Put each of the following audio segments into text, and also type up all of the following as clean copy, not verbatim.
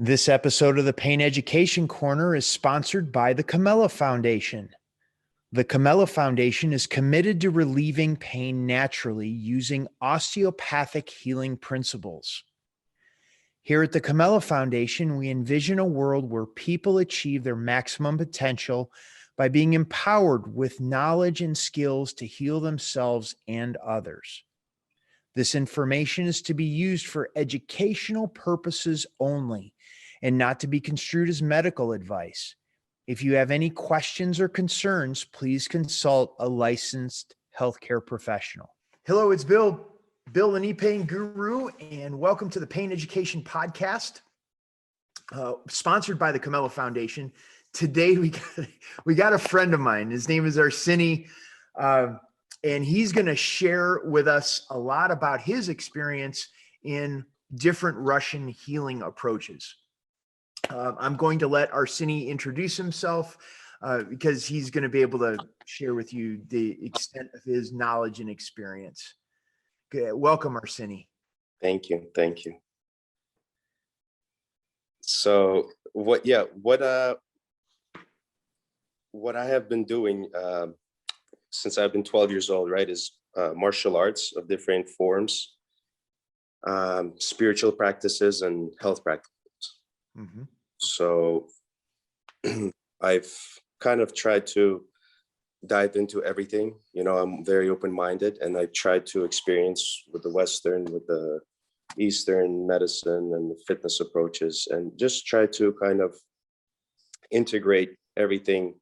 This episode of the Pain Education Corner is sponsored by the Comella Foundation. The Comella Foundation is committed to relieving pain naturally using osteopathic healing principles. Here at the Comella Foundation, we envision a world where people achieve their maximum potential by being empowered with knowledge and skills to heal themselves and others. This information is to be used for educational purposes only and not to be construed as medical advice. If you have any questions or concerns, please consult a licensed healthcare professional. Hello, it's Bill the Knee Pain Guru, and welcome to the Pain Education Podcast, sponsored by the Comella Foundation. Today, we got a friend of mine. His name is Arseniy, and he's going to share with us a lot about his experience in different Russian healing approaches. I'm going to let Arseniy introduce himself because he's going to be able to share with you the extent of his knowledge and experience. Okay, welcome, Arseniy. Thank you. Thank you. So what I have been doing since I've been 12 years old, right, is martial arts of different forms, spiritual practices, and health practices. Mm-hmm. So I've kind of tried to dive into everything. You know, I'm very open-minded, and I tried to experience with the Western, with the Eastern medicine and the fitness approaches, and just try to kind of integrate everything,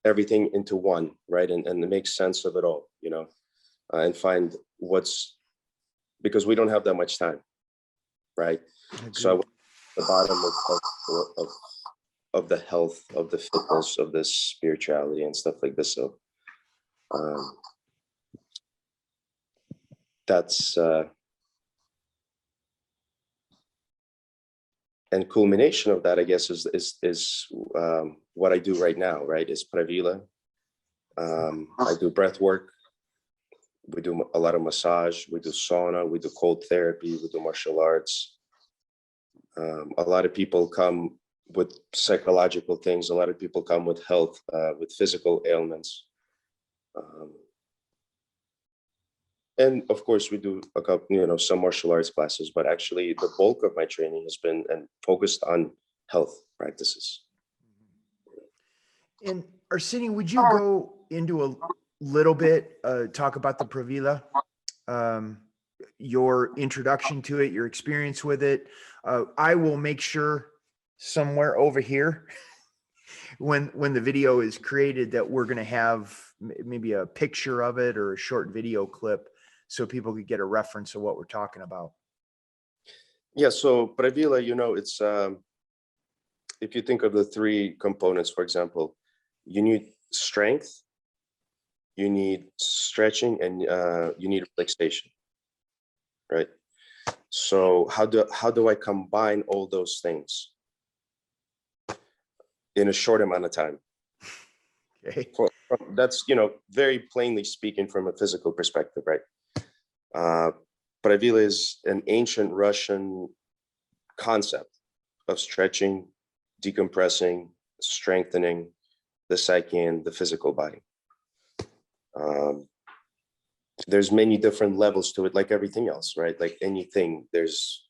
everything into one, right? And make sense of it all, you know, and find because we don't have that much time, right? So I went to the bottom of the health, of the fitness, of this spirituality and stuff like this. So that's and culmination of that, I guess, is what I do right now, right? Is Pravilo. I do breath work. We do a lot of massage. We do sauna. We do cold therapy. We do martial arts. A lot of people come with psychological things. A lot of people come with health, with physical ailments. And of course, we do a couple, some martial arts classes, but actually the bulk of my training has been focused on health practices. And Arseniy, would you go into a little bit, talk about the Pravilo, your introduction to it, your experience with it? I will make sure somewhere over here when the video is created that we're going to have maybe a picture of it or a short video clip so people could get a reference of what we're talking about. Yeah, so Pravilo, it's if you think of the three components, for example, you need strength, you need stretching, and you need relaxation, right? So how do I combine all those things in a short amount of time? Okay. That's, very plainly speaking from a physical perspective, right? Pravilo is an ancient Russian concept of stretching, decompressing, strengthening the psyche and the physical body. There's many different levels to it, like everything else, right? Like anything, there's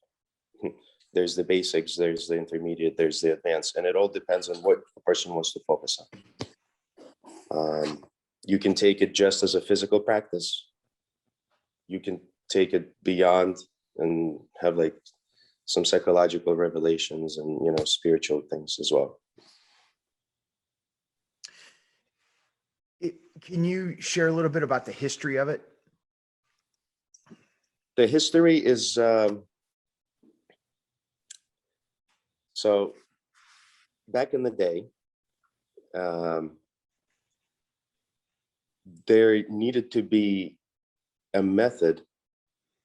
the basics, there's the intermediate, there's the advanced, and it all depends on what the person wants to focus on. You can take it just as a physical practice. You can take it beyond and have like some psychological revelations and, spiritual things as well. Can you share a little bit about the history of it? The history is, so back in the day, there needed to be a method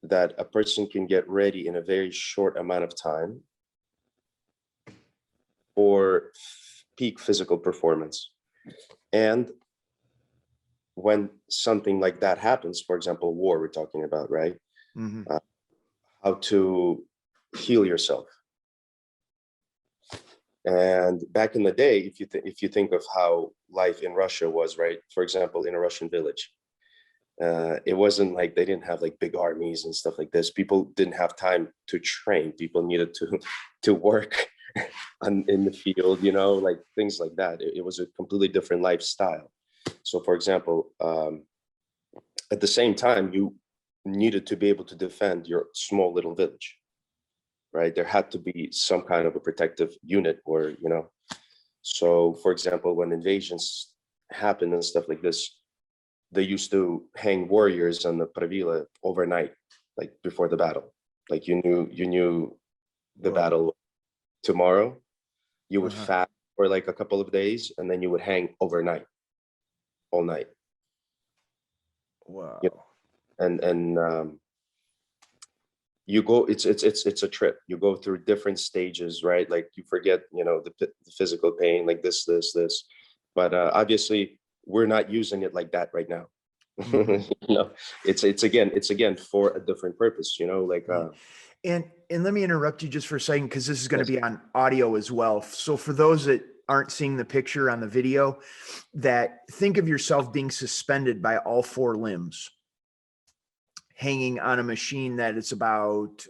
that a person can get ready in a very short amount of time for peak physical performance. And when something like that happens, for example, war we're talking about, right? Mm-hmm. how to heal yourself. And back in the day, if you think of how life in Russia was, right? For example, in a Russian village, it wasn't like they didn't have like big armies and stuff like this. People didn't have time to train. People needed to work in the field, you know, like things like that. It was a completely different lifestyle. So, for example, at the same time, you needed to be able to defend your small little village, right? There had to be some kind of a protective unit, or, you know. So, for example, when invasions happened and stuff like this, they used to hang warriors on the Pravilo overnight, like before the battle. Like you knew the battle tomorrow. You would fast for like a couple of days, and then you would hang overnight, all night. Wow. You know? And you go. It's a trip. You go through different stages, right? Like you forget, you know, the physical pain, like this. But obviously, we're not using it like that right now. You know, it's again for a different purpose, you know, like and let me interrupt you just for a second, because this is going to be on audio as well. So for those that aren't seeing the picture on the video, that think of yourself being suspended by all four limbs, hanging on a machine that is about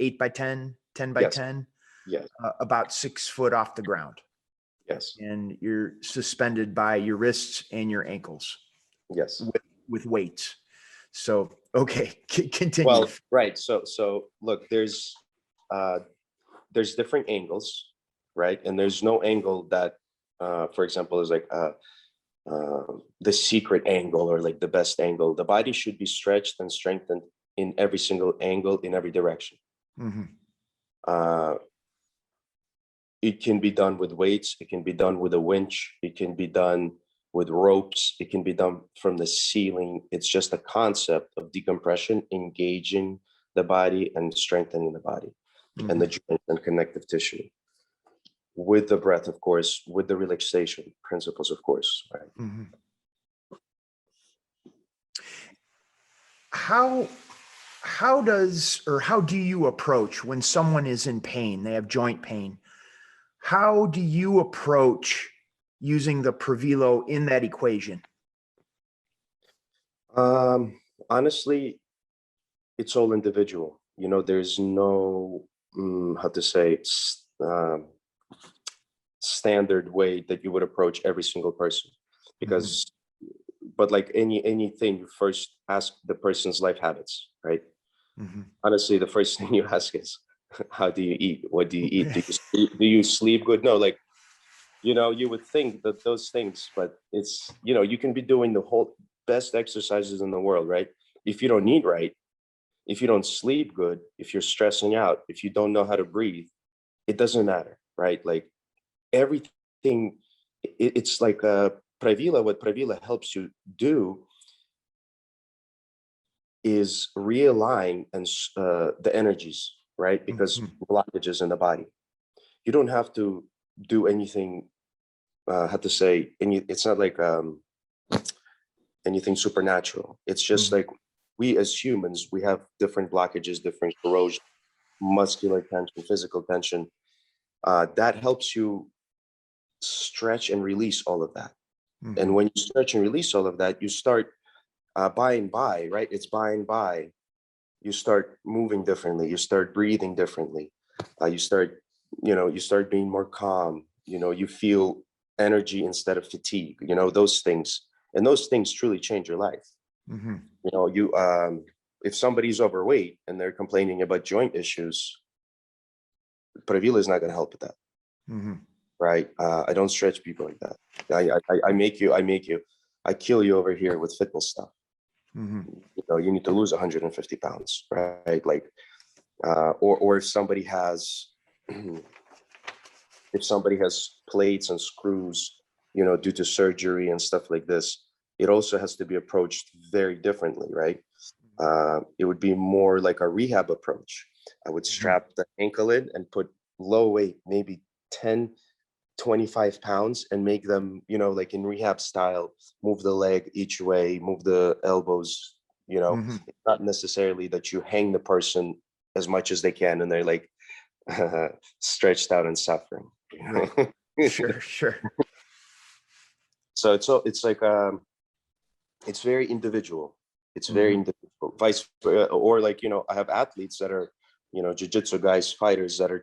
8 by 10, 10 by 10, about 6 foot off the ground. Yes. And you're suspended by your wrists and your ankles. Yes. With weights. So, okay, continue. Well, right. So look, there's different angles, right? And there's no angle that, for example, is like the secret angle or like the best angle. The body should be stretched and strengthened in every single angle, in every direction. It can be done with weights. It can be done with a winch. It can be done with ropes. It can be done from the ceiling. It's just a concept of decompression, engaging the body and strengthening the body and the joint and connective tissue. With the breath, of course, with the relaxation principles, of course, right? How do you approach when someone is in pain, they have joint pain? How do you approach using the Pravilo in that equation? Honestly, it's all individual. You know, there's no, how to say, standard way that you would approach every single person, because, but like anything, you first ask the person's life habits, right? Honestly, the first thing you ask is, how do you eat? What do you eat? Do you sleep good? No, like, you know, you would think that those things, but it's, you know, you can be doing the whole best exercises in the world, right? If you don't eat right, if you don't sleep good, if you're stressing out, if you don't know how to breathe, it doesn't matter, right? Like everything, it's like Pravilo. What Pravilo helps you do is realign and the energies, right? Because blockages in the body. You don't have to do anything. How to say? It's not like anything supernatural. It's just like we as humans, we have different blockages, different corrosion, muscular tension, physical tension. That helps you stretch and release all of that. And when you stretch and release all of that, you start by and by, right? It's by and by. You start moving differently. You start breathing differently. You start being more calm. You know, you feel energy instead of fatigue. You know, those things, and those things truly change your life. You know, if somebody's overweight and they're complaining about joint issues, Pravilo is not going to help with that. Right? I don't stretch people like that. I kill you over here with fitness stuff. You know, you need to lose 150 pounds, right? Like, or if somebody has plates and screws, you know, due to surgery and stuff like this, it also has to be approached very differently, right? It would be more like a rehab approach. I would strap the ankle in and put low weight, maybe 10, 25 pounds, and make them, you know, like in rehab style, move the leg each way, move the elbows, you know. It's not necessarily that you hang the person as much as they can, and they're like stretched out and suffering. Right. Sure, sure. So it's like it's very individual. It's very individual. Or like, I have athletes that are, jiu-jitsu guys, fighters that are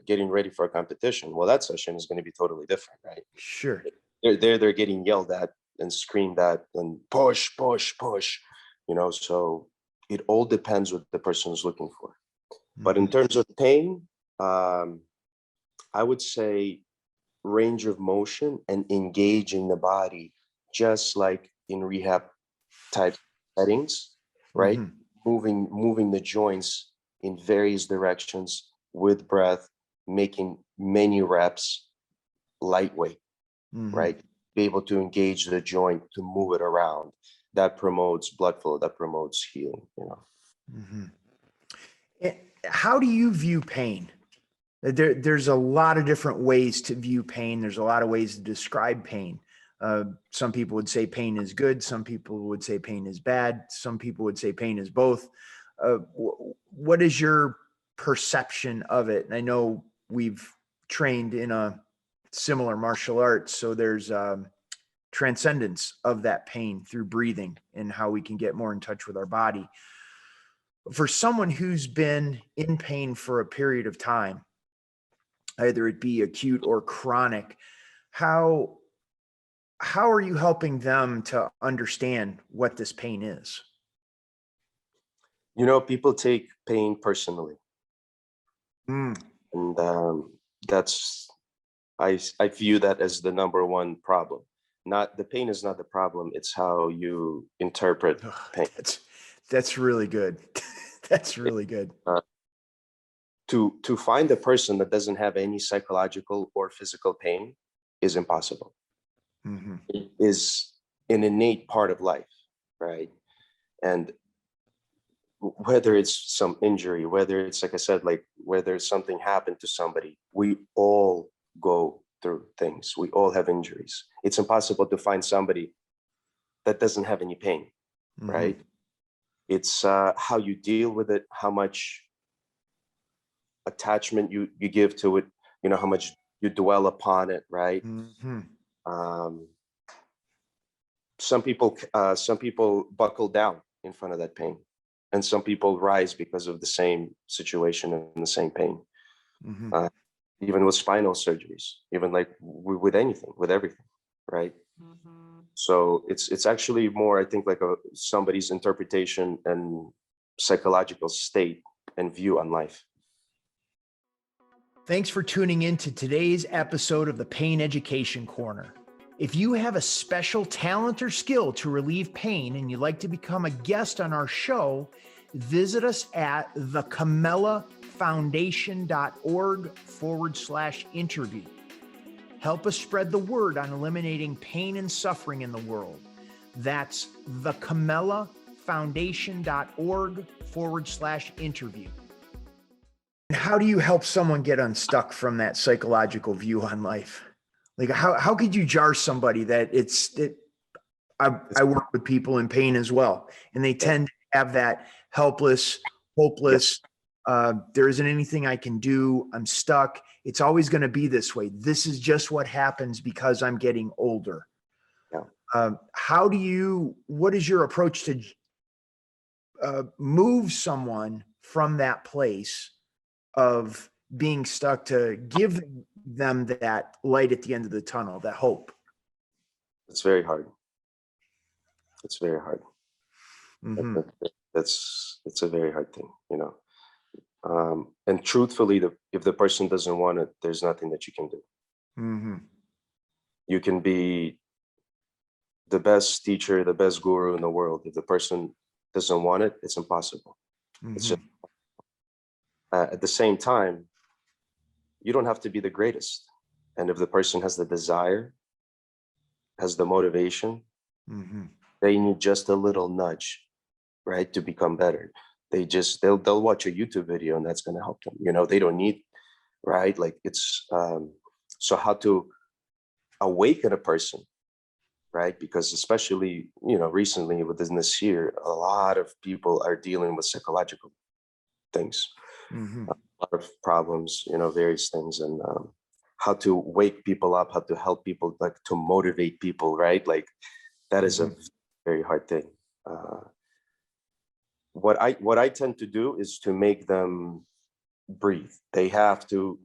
getting ready for a competition. Well, that session is going to be totally different, right? Sure. They're getting yelled at and screamed at and push, push, push. So it all depends what the person is looking for. But in terms of pain, I would say range of motion and engaging the body, just like in rehab type settings, right? Moving the joints in various directions with breath, making many reps lightweight, right? Be able to engage the joint to move it around. That promotes blood flow, that promotes healing, How do you view pain? There's a lot of different ways to view pain. There's a lot of ways to describe pain. Some people would say pain is good. Some people would say pain is bad. Some people would say pain is both. What is your perception of it? And I know we've trained in a similar martial arts, so there's transcendence of that pain through breathing and how we can get more in touch with our body. For someone who's been in pain for a period of time, either it be acute or chronic, how are you helping them to understand what this pain is? People take pain personally. And that's, I view that as the number one problem. Not the pain is not the problem. It's how you interpret pain. That's really good. That's really good. To find a person that doesn't have any psychological or physical pain is impossible. It is an innate part of life, right? And whether it's some injury, whether it's, like I said, like whether something happened to somebody, we all go through things. We all have injuries. It's impossible to find somebody that doesn't have any pain, right? It's how you deal with it, how much attachment you give to it, how much you dwell upon it, right? Some people buckle down in front of that pain, and some people rise because of the same situation and the same pain. Even with spinal surgeries, even like with anything, with everything, right? So it's actually more, I think, like somebody's interpretation and psychological state and view on life. Thanks for tuning in to today's episode of the Pain Education Corner. If you have a special talent or skill to relieve pain and you'd like to become a guest on our show, visit us at thecomellafoundation.org/interview. Help us spread the word on eliminating pain and suffering in the world. That's thecomellafoundation.org/interview. How do you help someone get unstuck from that psychological view on life? Like how could you jar somebody that I work with people in pain as well, and they tend to have that helpless, hopeless, there isn't anything I can do. I'm stuck. It's always going to be this way. This is just what happens because I'm getting older. What is your approach to move someone from that place of being stuck to give them that light at the end of the tunnel, that hope? It's very hard. It's very hard. It's a very hard thing, and truthfully, if the person doesn't want it, there's nothing that you can do. You can be the best teacher, the best guru in the world. If the person doesn't want it, it's impossible. It's just, at the same time, you don't have to be the greatest. And if the person has the desire, has the motivation, they need just a little nudge, right, to become better. They'll watch a YouTube video and that's going to help them. They don't need, right? Like it's, so how to awaken a person, right? Because especially, recently within this year, a lot of people are dealing with psychological things. Mm-hmm. A lot of problems, various things, and how to wake people up, how to help people, like to motivate people, right? Like that is a very hard thing. What I tend to do is to make them breathe. They have to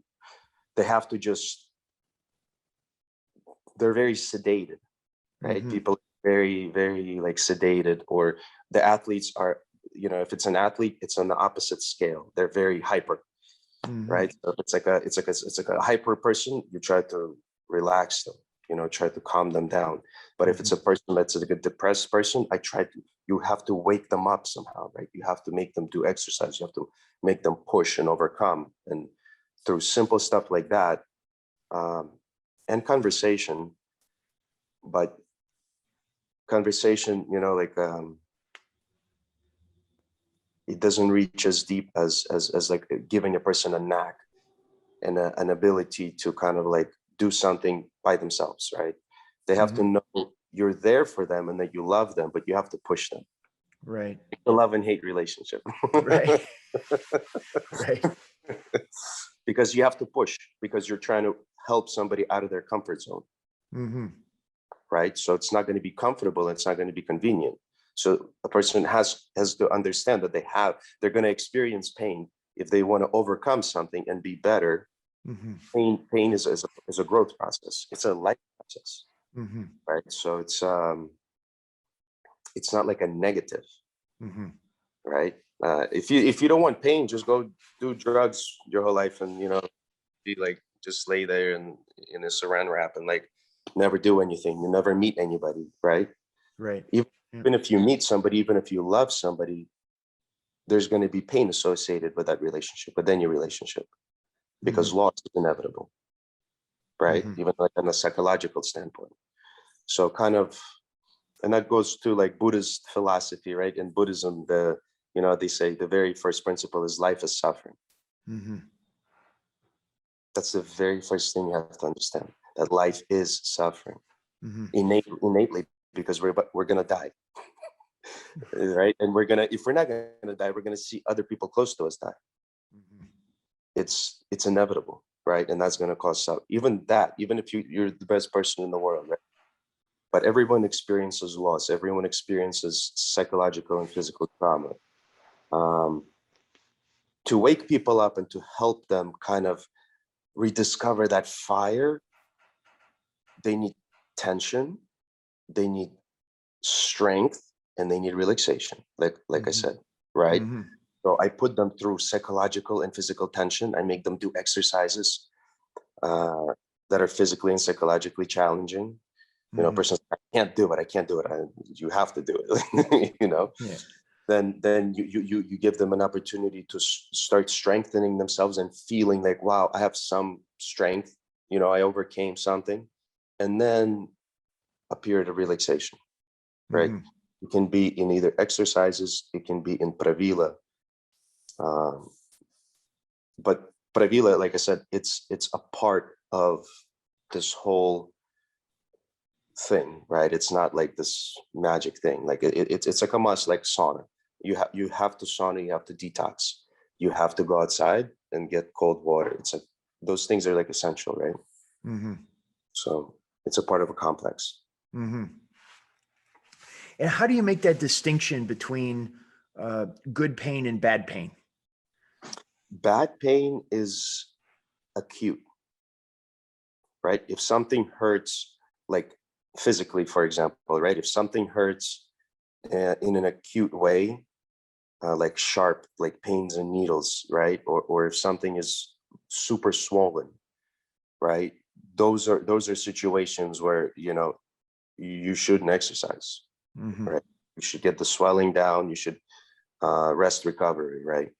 just, they're very sedated, right? Mm-hmm. People are very, very like sedated, or the athletes are, if it's an athlete, it's on the opposite scale. They're very hyper, right? So if it's like a hyper person, you try to relax them, try to calm them down. But if it's a person that's like a depressed person, you have to wake them up somehow, right? You have to make them do exercise. You have to make them push and overcome. And through simple stuff like that, and conversation, but conversation, it doesn't reach as deep as like giving a person a knack and an ability to kind of like do something by themselves, right? They have to know you're there for them and that you love them, but you have to push them. Right. The love and hate relationship. Right. Right. Because you have to push, because you're trying to help somebody out of their comfort zone. Mm-hmm. Right? So it's not going to be comfortable. It's not going to be convenient. So a person has to understand that they're going to experience pain if they want to overcome something and be better. Pain is a growth process. It's a life process, right? So it's not like a negative, right? If you don't want pain, just go do drugs your whole life, and be like, just lay there and in a saran wrap and like never do anything. You never meet anybody, right? Right. Even if you meet somebody, even if you love somebody, there's going to be pain associated with that relationship, within your relationship, because loss is inevitable, right? Even like on a psychological standpoint. So kind of, and that goes to like Buddhist philosophy, right? In Buddhism, they say the very first principle is life is suffering. That's the very first thing you have to understand, that life is suffering innately, because we're going to die. Right? And if we're not going to die, we're going to see other people close to us die. It's inevitable, right? And that's going to cause suffering. Even if you're the best person in the world, right? But everyone experiences loss. Everyone experiences psychological and physical trauma. To wake people up and to help them kind of rediscover that fire, they need tension, they need strength, and they need relaxation, like I said, right? So I put them through psychological and physical tension. I make them do exercises that are physically and psychologically challenging. A person, I can't do it. You have to do it. Yeah. Then you give them an opportunity to start strengthening themselves and feeling like, wow, I have some strength. I overcame something, and then a period of relaxation, right? It can be in either exercises, it can be in Pravilo. But Pravilo, like I said, it's a part of this whole thing, right? It's not like this magic thing. Like it's like a must, like sauna. You have to sauna, you have to detox, you have to go outside and get cold water. It's like those things are like essential, right? So it's a part of a complex. And how do you make that distinction between good pain and bad pain? Bad pain is acute, right? If something hurts, like physically, for example, right? If something hurts in an acute way, like sharp, like pins and needles, right? Or if something is super swollen, right? Those are situations where, you shouldn't exercise, right? You should get the swelling down. You should rest recovery, right?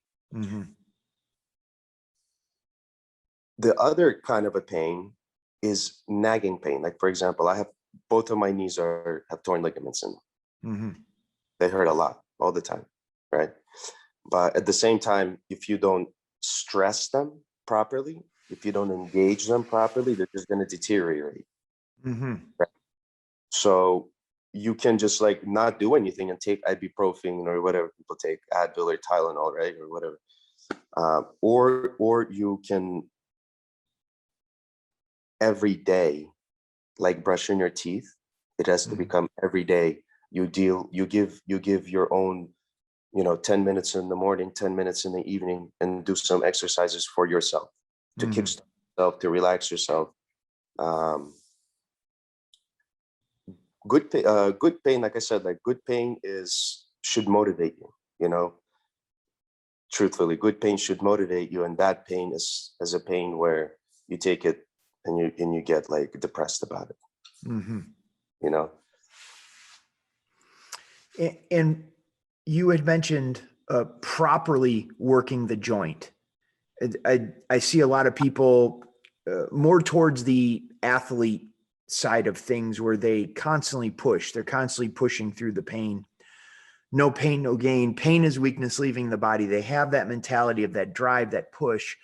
The other kind of a pain is nagging pain. Like, for example, I have both of my knees have torn ligaments in them. They hurt a lot all the time, right? But at the same time, if you don't stress them properly, if you don't engage them properly, they're just going to deteriorate. Right? So you can just like not do anything and take ibuprofen or whatever people take, Advil or Tylenol, right? Or whatever. Or you can every day, like brushing your teeth, it has to become every day. You give your own, 10 minutes in the morning, 10 minutes in the evening, and do some exercises for yourself to kickstart yourself, to relax yourself. Good pain, like I said, like good pain should motivate you, truthfully. Good pain should motivate you, and bad pain is a pain where you take it and you get like depressed about it. you know And you had mentioned properly working the joint. I see a lot of people more towards the athlete side of things where they constantly push. They're constantly pushing through the pain. No pain, no gain. Pain is weakness leaving the body. They have that mentality of that drive, that push,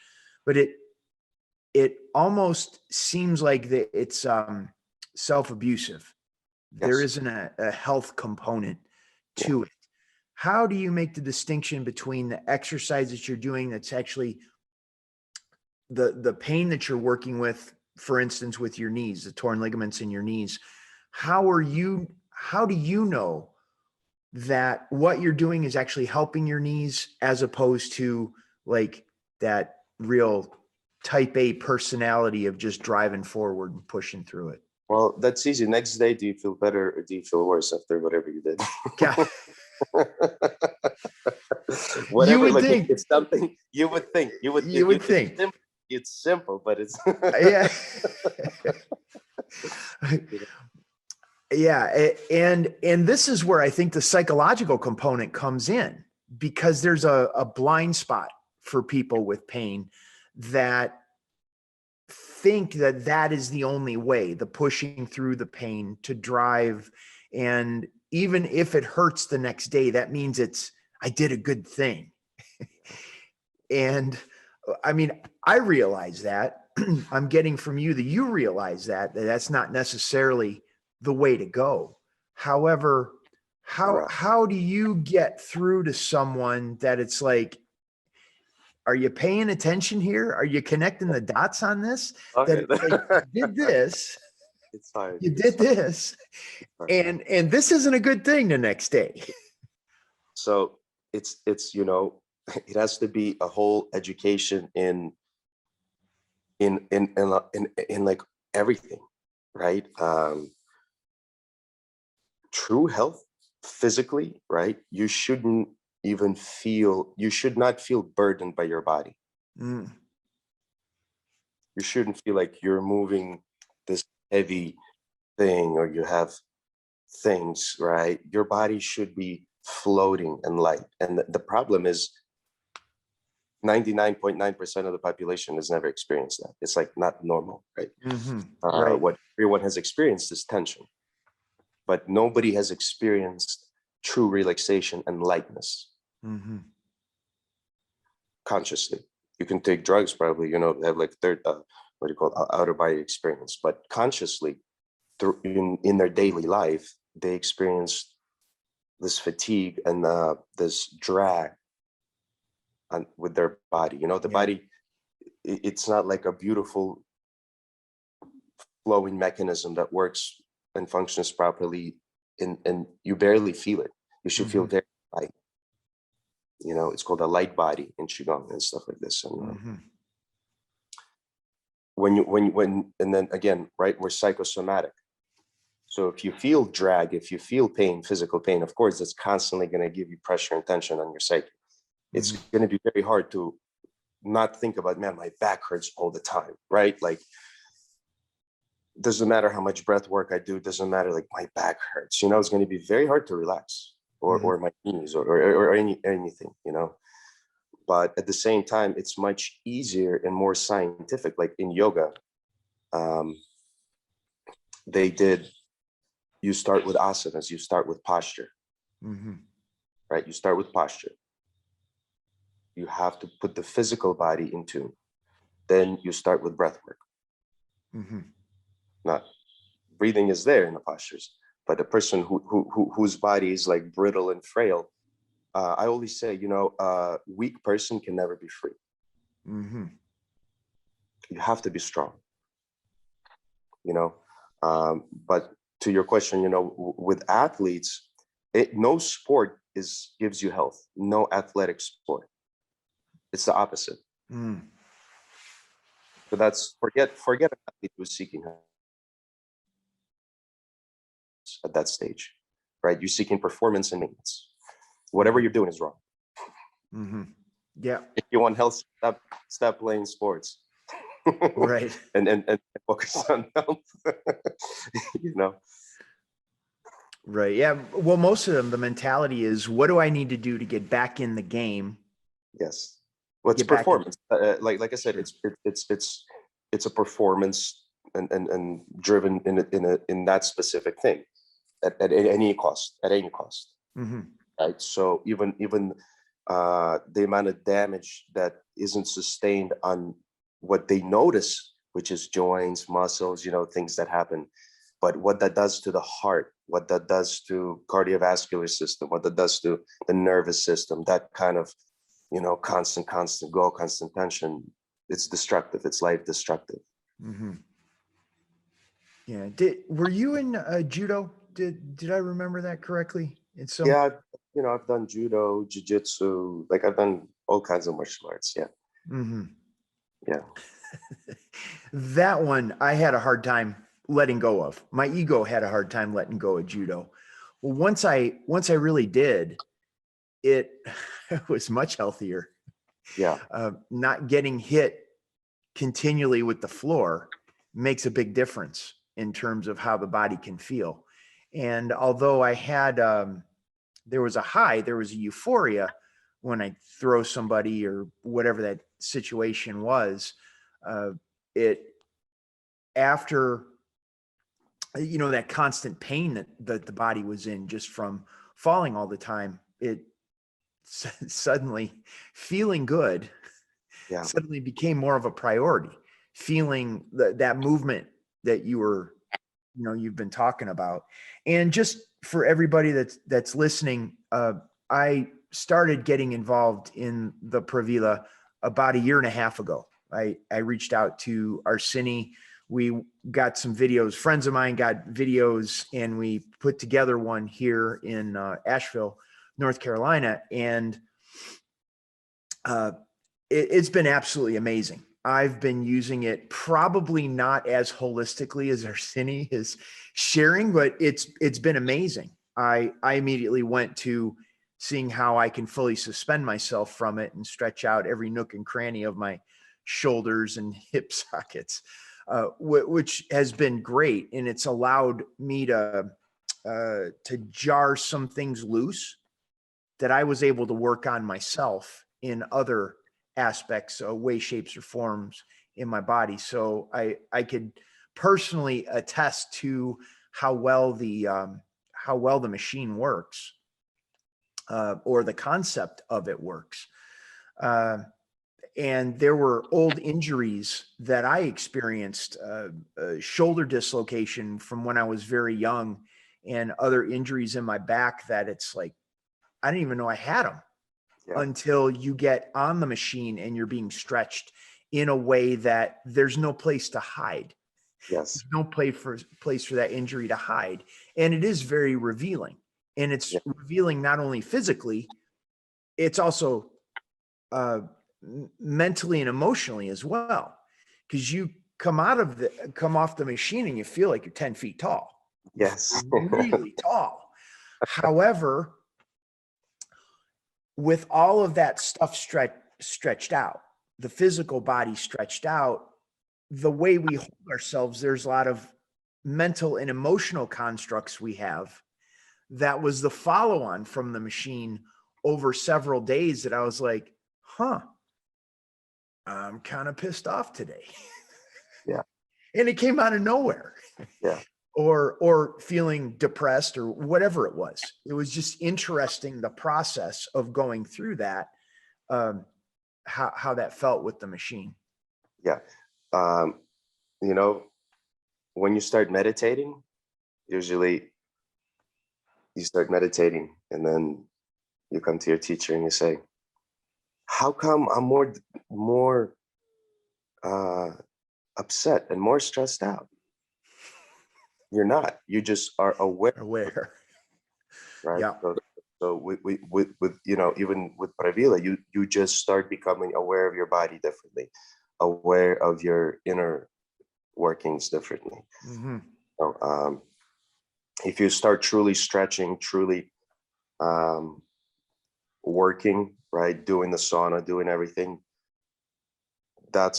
but it almost seems like it's self-abusive. There yes. isn't a health component to it. How do you make the distinction between the exercise that you're doing that's actually the pain that you're working with, for instance, with your knees, the torn ligaments in your knees? How do you know that what you're doing is actually helping your knees as opposed to like that real type A personality of just driving forward and pushing through it? Well, that's easy. Next day, do you feel better or do you feel worse after whatever you did? Yeah. Whatever, You would like think. it's something you would think. You would think. It's simple, but it's Yeah. Yeah. And this is where I think the psychological component comes in, because there's a blind spot for people with pain that think that that is the only way, the pushing through the pain to drive. And even if it hurts the next day, that means I did a good thing. And I mean, I realize that. I'm getting from you that you realize that that's not necessarily the way to go. However, right. how do you get through to someone that it's like, are you paying attention here? Are you connecting the dots on this? That Okay. it's like, you did this, It's hard. you did this, and this isn't a good thing the next day. So it's it has to be a whole education in like everything, right? True health physically, right? You should not feel burdened by your body. Mm. You shouldn't feel like you're moving this heavy thing or you have things, right? Your body should be floating and light. And the problem is 99.9% of the population has never experienced that. It's like not normal, right? Right. What everyone has experienced is tension, but nobody has experienced true relaxation and lightness consciously. You can take drugs, probably, have like what do you call it, outer body experience, but consciously, in their daily life, they experience this fatigue and this drag with their body. The body, it's not like a beautiful flowing mechanism that works and functions properly, and you barely feel it. You should feel very light. It's called a light body in qigong and stuff like this. And and then again, right, we're psychosomatic. So if you feel drag, if you feel pain, physical pain, of course, that's constantly going to give you pressure and tension on your psyche. It's going to be very hard to not think about, man, my back hurts all the time, right? Like, doesn't matter how much breath work I do, doesn't matter, like my back hurts, it's going to be very hard to relax, or my knees or anything, But at the same time, it's much easier and more scientific. Like in yoga, you start with asanas, you start with posture, right? You start with posture. You have to put the physical body in tune. Then you start with breath work. Now, breathing is there in the postures, but the person whose body is like brittle and frail, I always say, a weak person can never be free. Mm-hmm. You have to be strong, but to your question, with athletes, no sport gives you health. No athletic sport. It's the opposite. Mm. So that's forget an athlete who's seeking health at that stage, right? You're seeking performance and maintenance. Whatever you're doing is wrong. Mm-hmm. Yeah. If you want health, stop playing sports. Right. and focus on health. Right. Yeah. Well, most of them, the mentality is, what do I need to do to get back in the game? Yes. Well, it's Get back in. performance. Like I said, it's a performance and driven in that specific thing at any cost, Mm-hmm. right? So even the amount of damage that isn't sustained on what they notice, which is joints, muscles, things that happen, but what that does to the heart, what that does to cardiovascular system, what that does to the nervous system, that kind of constant go, constant tension, it's destructive. It's life destructive. Mm-hmm. Yeah. Were you in judo? Did I remember that correctly? Yeah, I've done judo, jiu-jitsu, like I've done all kinds of martial arts. Yeah. Mm-hmm. Yeah. That one I had a hard time letting go of. My ego had a hard time letting go of judo. Well, once I really did, it was much healthier. Yeah. Not getting hit continually with the floor makes a big difference in terms of how the body can feel. And although I had, there was a high, there was a euphoria when I throw somebody or whatever that situation was. It after that constant pain that the body was in just from falling all the time, it suddenly feeling good Yeah. suddenly became more of a priority. Feeling that movement that you've been talking about. And just for everybody that's listening, I started getting involved in the Pravilo about a year and a half ago. I reached out to Arseniy. We got some videos. Friends of mine got videos, and we put together one here in Asheville, North Carolina, and it's been absolutely amazing. I've been using it probably not as holistically as Arseniy is sharing, but it's been amazing. I immediately went to seeing how I can fully suspend myself from it and stretch out every nook and cranny of my shoulders and hip sockets, which has been great. And it's allowed me to jar some things loose that I was able to work on myself in other aspects, ways, shapes, or forms in my body. So I could personally attest to how well the machine works, or the concept of it works. And there were old injuries that I experienced, shoulder dislocation from when I was very young, and other injuries in my back that it's like, I didn't even know I had them. Yeah. Until you get on the machine and you're being stretched in a way that there's no place to hide. Yes. There's no place for that injury to hide. And it is very revealing. And it's revealing not only physically, it's also mentally and emotionally as well. Because you come off the machine and you feel like you're 10 feet tall. Yes. Really tall. However, with all of that stuff stretched out, the physical body stretched out, the way we hold ourselves, there's a lot of mental and emotional constructs we have. That was the follow-on from the machine over several days that I was like, I'm kind of pissed off today. Yeah. And it came out of nowhere. Yeah. Or feeling depressed or whatever it was. It was just interesting, the process of going through that, how that felt with the machine. Yeah. When you start meditating, usually you start meditating and then, you come to your teacher and you say, how come I'm more upset and more stressed out? You're not. You just are aware. Right. Yeah. So with even with Pravilo, you just start becoming aware of your body differently, aware of your inner workings differently. Mm-hmm. So, if you start truly stretching, truly working, right, doing the sauna, doing everything, I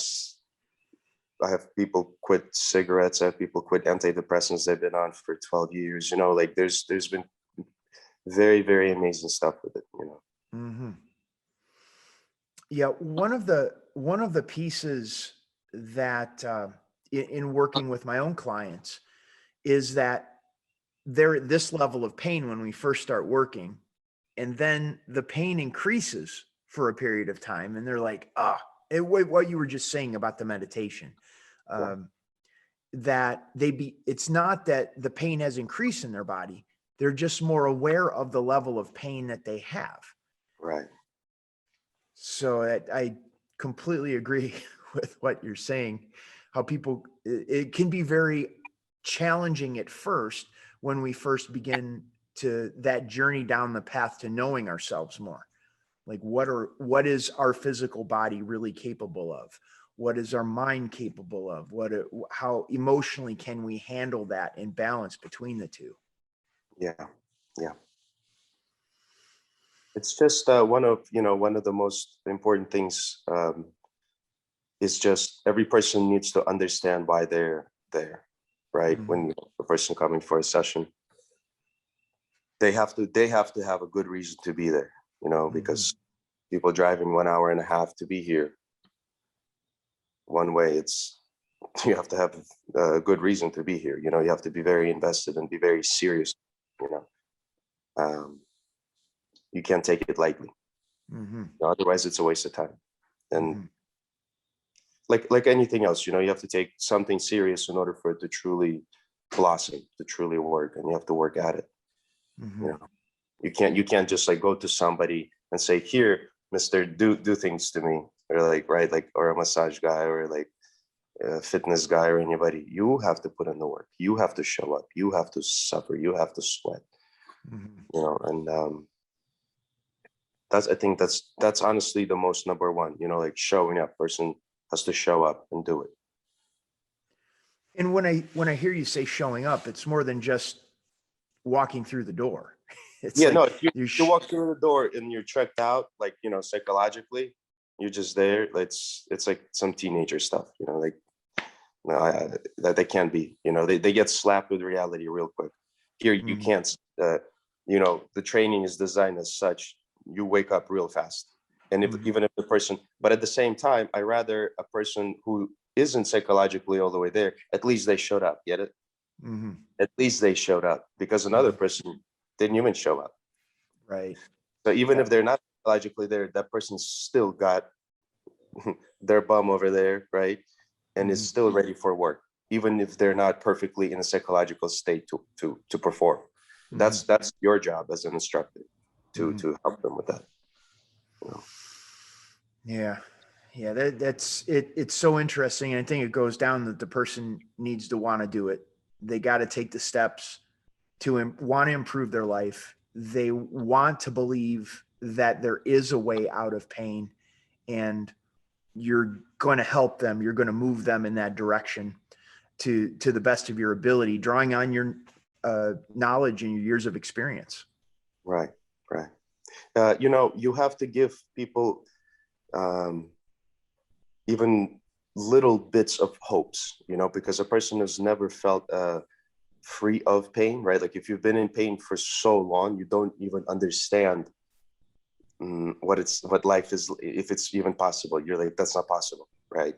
have people quit cigarettes. I have people quit antidepressants they've been on for 12 years. Like there's been very, very amazing stuff with it, Mm-hmm. Yeah, one of the pieces that in working with my own clients is that they're at this level of pain when we first start working, and then the pain increases for a period of time, and they're like, what you were just saying about the meditation, that it's not that the pain has increased in their body, they're just more aware of the level of pain that they have. Right. So I completely agree with what you're saying, how it can be very challenging at first when we first begin to that journey down the path to knowing ourselves more. Like what is our physical body really capable of? What is our mind capable of? How emotionally can we handle that and balance between the two? Yeah. Yeah. It's just one of the most important things is just every person needs to understand why they're there, right? Mm-hmm. When the person coming for a session, they have to have a good reason to be there, because people driving 1 hour and a half to be here one way, you have to have a good reason to be here. You have to be very invested and be very serious. You can't take it lightly. Mm-hmm. Otherwise it's a waste of time. And Mm-hmm. like anything else, you have to take something serious in order for it to truly blossom, to truly work, and you have to work at it. Mm-hmm. You can't just like go to somebody and say, here, mister, do things to me, or like, right, like, or a massage guy, or like a fitness guy, or anybody. You have to put in the work. You have to show up. You have to suffer. You have to sweat. Mm-hmm. And I think that's honestly the most number one, like showing up. Person has to show up and do it. And when I hear you say showing up, it's more than just walking through the door. It's Yeah, no, like if you walk through the door and you're checked out, like, psychologically, you're just there. It's like some teenager stuff, like, no, that they can't be, they get slapped with reality real quick. Here, you can't, the training is designed as such, you wake up real fast. And even if the person, but at the same time, I rather a person who isn't psychologically all the way there, at least they showed up, get it? Mm-hmm. At least they showed up, because another person didn't even show up. Right. So even if they're not psychologically there, that person still got their bum over there, right? And is still ready for work, even if they're not perfectly in a psychological state to perform. That's your job as an instructor to help them with that. Yeah. Yeah. That's it. It's so interesting. And I think it goes down that the person needs to want to do it. They got to take the steps to want to improve their life. They want to believe that there is a way out of pain, and you're going to help them. You're going to move them in that direction to the best of your ability, drawing on your knowledge and your years of experience. Right. You have to give people even little bits of hopes, because a person has never felt free of pain, right? Like if you've been in pain for so long, you don't even understand what life is, if it's even possible. You're like, that's not possible, right?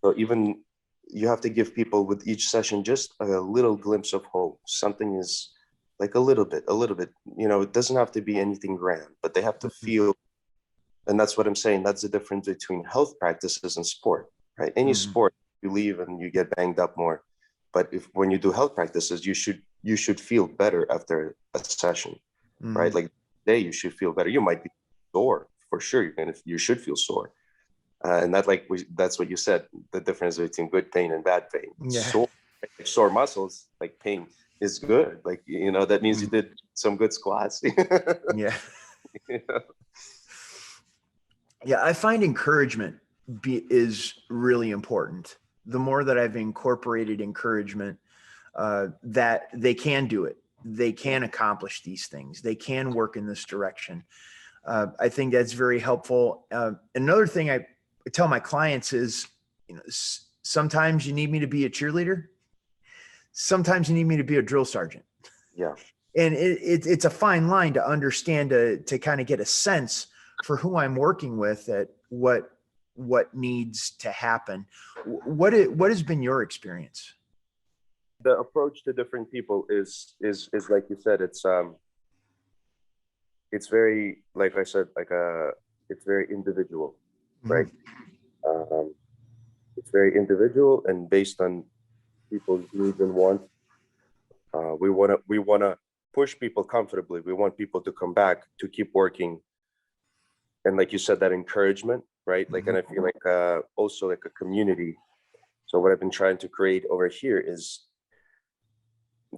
So even you have to give people with each session just a little glimpse of hope. Something is like a little bit, it doesn't have to be anything grand, but they have to feel. And that's what I'm saying. That's the difference between health practices and sport, right? Any sport, you leave and you get banged up more. But when you do health practices, you should feel better after a session, right? Like day, you should feel better. You might be sore for sure. You should feel sore. And that's what you said, the difference between good pain and bad pain. Yeah. Sore muscles, like pain is good. Like, that means you did some good squats. Yeah. Yeah. I find encouragement is really important. The more that I've incorporated encouragement, that they can do it, they can accomplish these things, they can work in this direction. I think that's very helpful. Another thing I tell my clients is, sometimes you need me to be a cheerleader. Sometimes you need me to be a drill sergeant. Yeah. And it's a fine line to understand, to kind of get a sense for who I'm working with, at what needs to happen. What has been your experience? The approach to different people is like you said, it's very, like I said, it's very individual, right? It's very individual and based on people's needs and wants. We want to push people comfortably. We want people to come back, to keep working. And like you said, that encouragement, right? Like, and I feel like also like a community. So what I've been trying to create over here is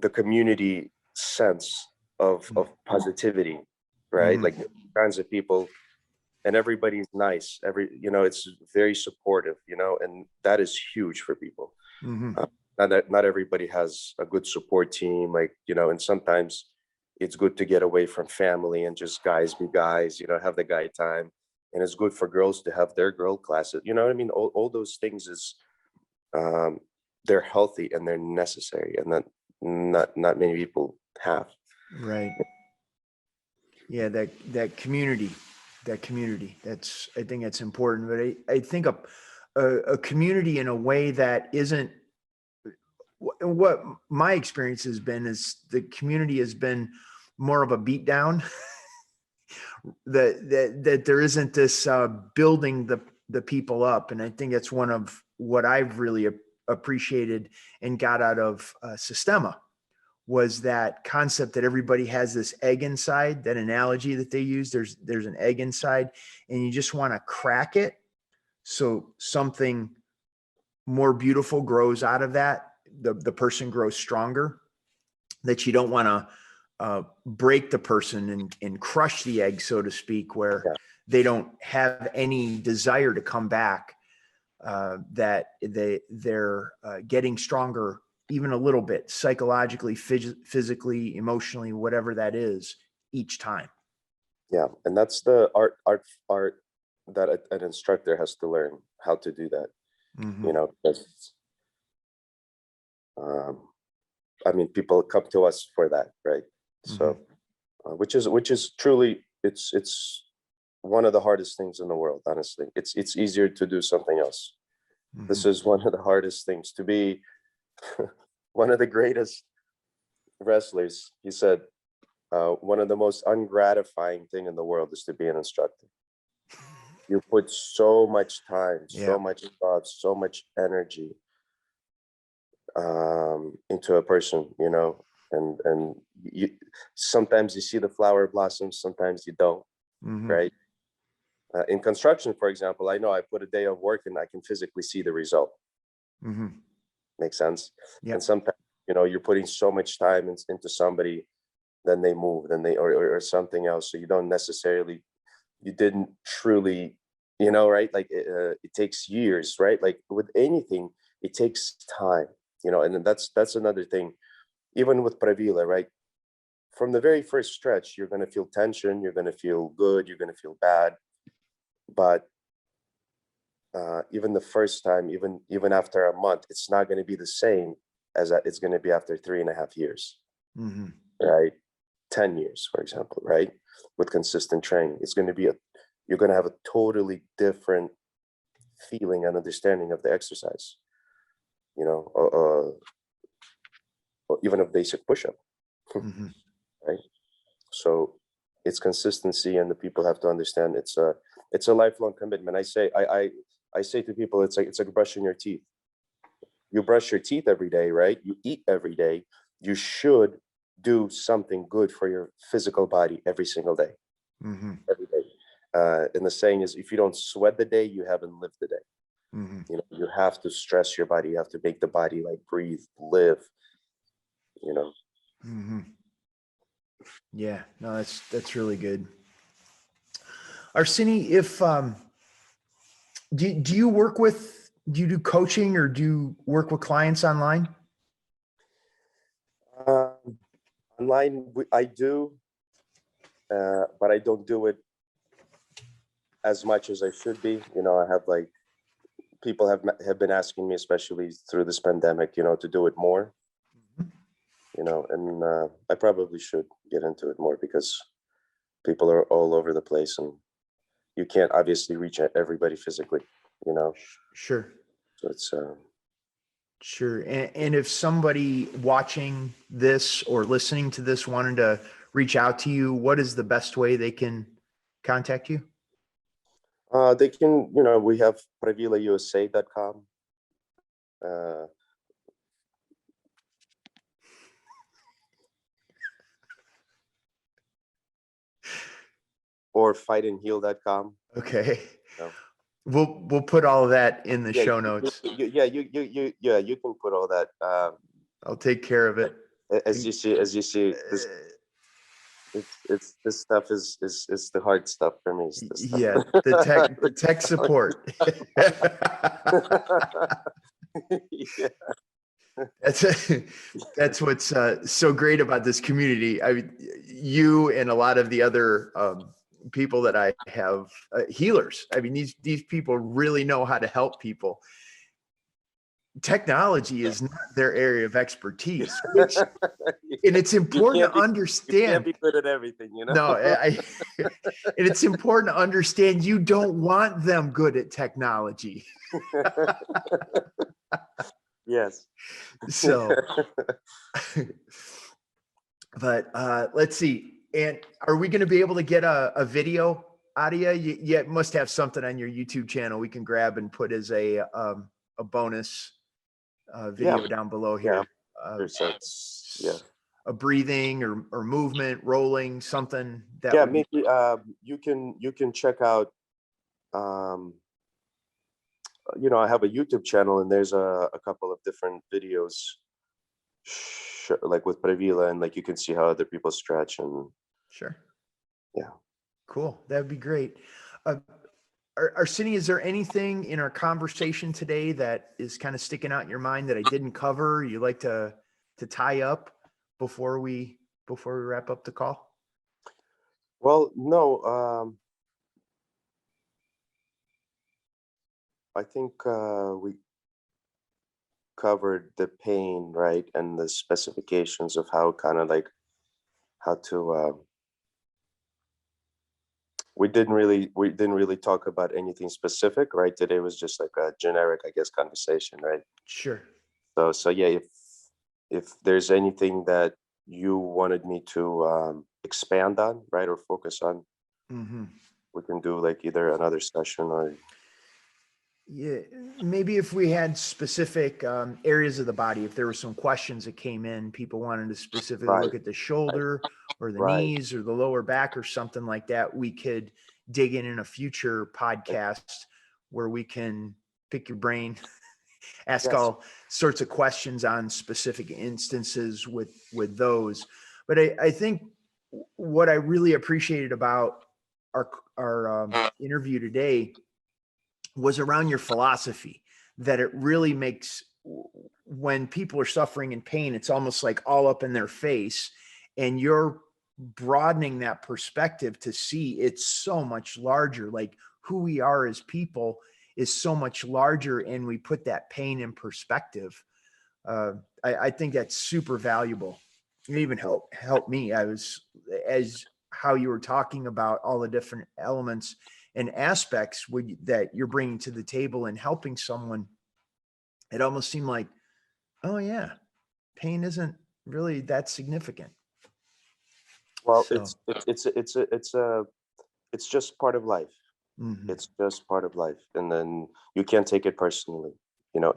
the community sense of positivity, right? Like kinds of people, and everybody's nice. It's very supportive, and that is huge for people. Not everybody has a good support team, like, and sometimes it's good to get away from family and just guys be guys, have the guy time. And it's good for girls to have their girl classes. You know what I mean? All those things is, they're healthy and they're necessary, and that not many people have. Right. Yeah. That community, I think that's important, but I think a community in a way that isn't, what my experience has been is the community has been more of a beatdown. that there isn't this building the people up. And I think that's one of what I've really appreciated and got out of Systema, was that concept that everybody has this egg inside, that analogy that they use. There's an egg inside and you just want to crack it so something more beautiful grows out of that. The person grows stronger, that you don't want to break the person and crush the egg, so to speak, where they don't have any desire to come back, that they're getting stronger even a little bit, psychologically, physically, emotionally, whatever that is, each time. Yeah. And that's the art that an instructor has to learn how to do that. Because I mean, people come to us for that, right? So, which is truly, it's one of the hardest things in the world. Honestly, it's easier to do something else. This is one of the hardest things, to be one of the greatest wrestlers. He said, one of the most ungratifying thing in the world is to be an instructor. You put so much time, so much thought, so much energy into a person, and sometimes you see the flower blossoms, sometimes you don't, right? In construction, for example, I know I put a day of work and I can physically see the result. Makes sense. And sometimes, you're putting so much time into somebody, then they move, then or something else. So you don't necessarily, you didn't truly, right? Like it takes years, right? Like with anything, it takes time, and that's another thing. Even with Pravilo, right? From the very first stretch, you're going to feel tension, you're going to feel good, you're going to feel bad. But even the first time, even after a month, it's not going to be the same as it's going to be after 3.5 years, right? 10 years, for example, right? With consistent training, it's going to be you're going to have a totally different feeling and understanding of the exercise, or even a basic push-up, right? So it's consistency, and the people have to understand it's a lifelong commitment. I say to people, it's like brushing your teeth. You brush your teeth every day, right? You eat every day. You should do something good for your physical body every single day, every day. And the saying is, if you don't sweat the day, you haven't lived the day. You know, you have to stress your body. You have to make the body like breathe, live, you know. Yeah, no, that's really good. Arseniy, if do you do coaching or do you work with clients online? Online, I do, but I don't do it as much as I should be. You know, I have like, people have been asking me, especially through this pandemic, you know, to do it more, you know, and I probably should get into it more, because people are all over the place and you can't obviously reach everybody physically, you know. Sure. So it's Sure. And if somebody watching this or listening to this wanted to reach out to you, what is the best way they can contact you? they can, you know, we have pravilousa.com. Or fightandheal.com. Okay. No. We'll put all of that in the show notes. You can put all that. I'll take care of it. As you see, this, it's this stuff is the hard stuff for me. Yeah, the tech support. Yeah. That's what's so great about this community. I mean, you and a lot of the other people that I have, healers. I mean, these people really know how to help people. Technology is not their area of expertise, which, and it's important to understand. You can't be good at everything, you know. No, and it's important to understand you don't want them good at technology. Yes. So, but let's see. And are we going to be able to get a video out of you? You must have something on your YouTube channel we can grab and put as a bonus video down below here. Yeah. A breathing or movement, rolling, something that. Yeah, maybe you can check out. You know, I have a YouTube channel, and there's a couple of different videos, like with Pravilo, and like you can see how other people stretch and. Sure. Yeah. Cool. That'd be great. Arseniy, is there anything in our conversation today that is kind of sticking out in your mind that I didn't cover? You like to tie up before we wrap up the call? Well, no. I think we covered the pain, right, and the specifications of how to. We didn't really talk about anything specific, right? Today was just like a generic, I guess, conversation, right? Sure. So yeah, if there's anything that you wanted me to expand on, right, or focus on, we can do like either another session or. Yeah, maybe if we had specific areas of the body, if there were some questions that came in, people wanted to specifically look at the shoulder or the knees or the lower back or something like that, we could dig in a future podcast where we can pick your brain, ask all sorts of questions on specific instances with those. But I think what I really appreciated about our interview today was around your philosophy, that it really makes, when people are suffering in pain, it's almost like all up in their face, and you're broadening that perspective to see it's so much larger. Like who we are as people is so much larger, and we put that pain in perspective. I think that's super valuable. It even helped me. As how you were talking about all the different elements and aspects that you're bringing to the table and helping someone, it almost seemed like, oh yeah, pain isn't really that significant. Well, it's just part of life. It's just part of life, and then you can't take it personally. You know,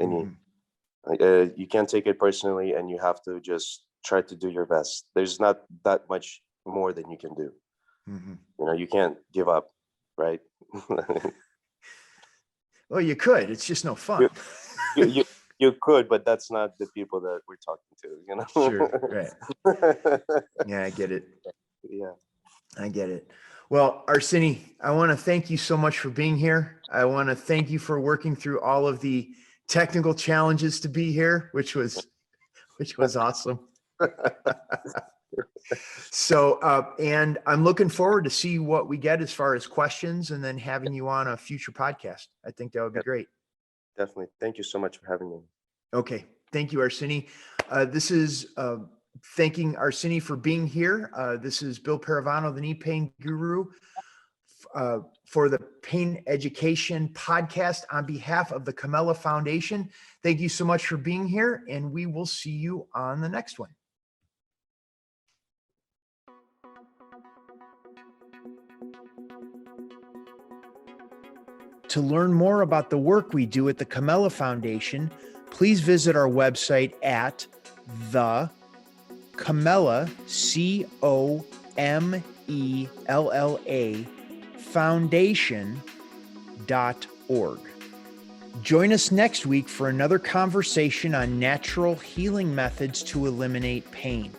you can't take it personally, and you have to just try to do your best. There's not that much more than you can do. Mm-hmm. You know, you can't give up, right? Well, you could. It's just no fun. You could, but that's not the people that we're talking to, you know? Sure, right. Yeah, I get it. Yeah. I get it. Well, Arseniy, I want to thank you so much for being here. I want to thank you for working through all of the technical challenges to be here, which was awesome. So, and I'm looking forward to see what we get as far as questions and then having you on a future podcast. I think that would be great. Definitely. Thank you so much for having me. Okay. Thank you, Arseniy. This is thanking Arseniy for being here. This is Bill Paravano, the knee pain guru, for the Pain Education podcast on behalf of the Comella Foundation. Thank you so much for being here, and we will see you on the next one. To learn more about the work we do at the Comella Foundation, please visit our website at the Comella, COMELLA foundation.org. Join us next week for another conversation on natural healing methods to eliminate pain.